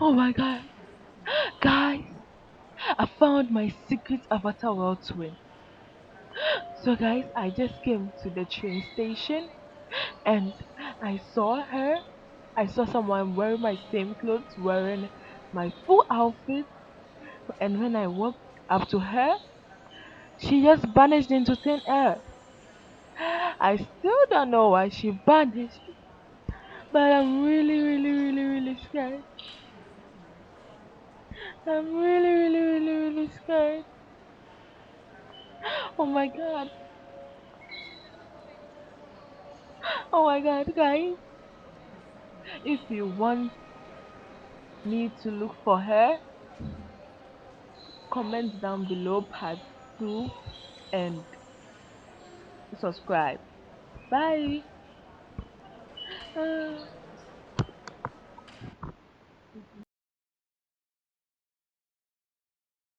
Oh my god. Guys, I found my secret avatar world twin. So guys, I just came to the train station and I saw her. I saw someone wearing my same clothes, wearing my full outfit, and when I walked up to her, she just vanished into thin air. I still don't know why she vanished, but I'm really, really, really, really scared. I'm really, really, really, really scared. Oh my god. Oh my god, guys. If you want me to look for her, comment down below part 2 and subscribe. Bye.